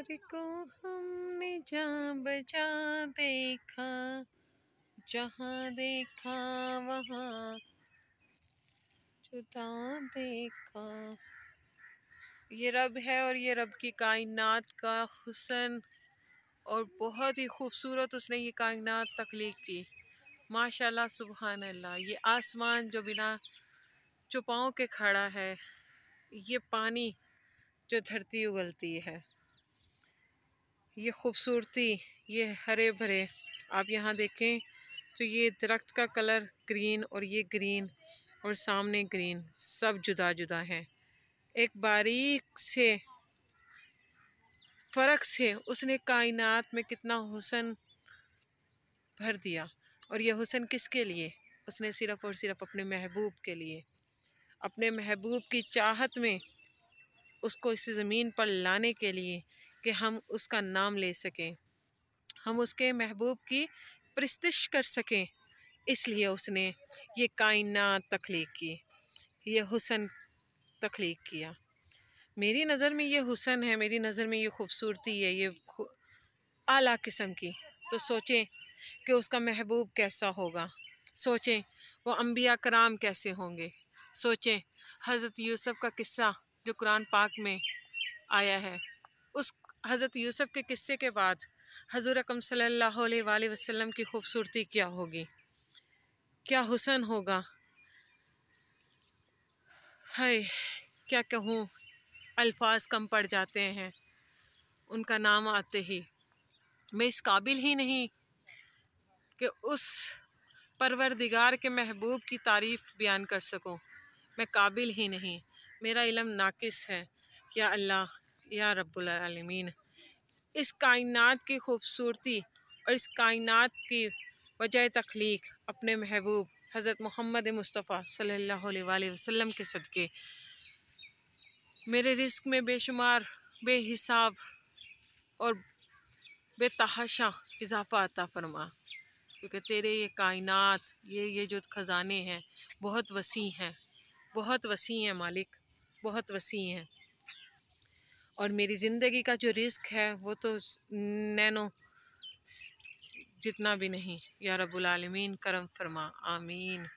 प्यार को हमने जा बजा देखा, जहाँ देखा वहाँ जुदा देखा। ये रब है और ये रब की कायनात का हुस्न, और बहुत ही खूबसूरत उसने ये कायनात तख्लीक की। माशाल्लाह सुबहान अल्लाह। ये आसमान जो बिना चुपाओं के खड़ा है, ये पानी जो धरती उगलती है, ये खूबसूरती, ये हरे भरे। आप यहाँ देखें तो ये दरख्त का कलर ग्रीन और ये ग्रीन और सामने ग्रीन, सब जुदा जुदा हैं। एक बारीक से फ़र्क से उसने कायनात में कितना हुस्न भर दिया। और ये हुस्न किसके लिए? उसने सिर्फ़ और सिर्फ अपने महबूब के लिए, अपने महबूब की चाहत में उसको इस ज़मीन पर लाने के लिए कि हम उसका नाम ले सकें, हम उसके महबूब की प्रस्तिश कर सकें। इसलिए उसने ये कायनात तख्लीक की, ये हुस्न तख्लीक किया। मेरी नज़र में ये हुस्न है, मेरी नज़र में ये खूबसूरती है, ये आला किस्म की। तो सोचें कि उसका महबूब कैसा होगा, सोचें वो अंबिया कराम कैसे होंगे, सोचें हज़रत यूसुफ़ का किस्सा जो कुरान पाक में आया है, उस हज़रत यूसुफ़ के किस्से के बाद हज़ूर अकरम सल्लल्लाहु अलैहि वसल्लम की खूबसूरती क्या होगी, क्या हुस्न होगा। हाय, क्या कहूँ, अल्फाज कम पड़ जाते हैं उनका नाम आते ही। मैं इस काबिल ही नहीं कि उस परवरदिगार के महबूब की तारीफ़ बयान कर सकूं, मैं काबिल ही नहीं, मेरा इल्म नाकिस है। या अल्लाह, या रब्बुल आलमीन, इस कायनात की खूबसूरती और इस कायनात की वजह तख्लीक अपने महबूब हज़रत मोहम्मद मुस्तफ़ा सल्लल्लाहु अलैहि वसल्लम के सदक़े मेरे रिज़्क़ में बेशुमार, बेहिसाब और बेतहाशा इजाफ़ा अता फरमा, क्योंकि तेरे ये कायनात, ये जो ख़ज़ाने हैं बहुत वसी हैं, बहुत वसी हैं मालिक, बहुत वसी हैं। और मेरी ज़िंदगी का जो रिज़्क़ है वो तो नैनो जितना भी नहीं। या रब्बुल आलमीन करम फरमा, आमीन।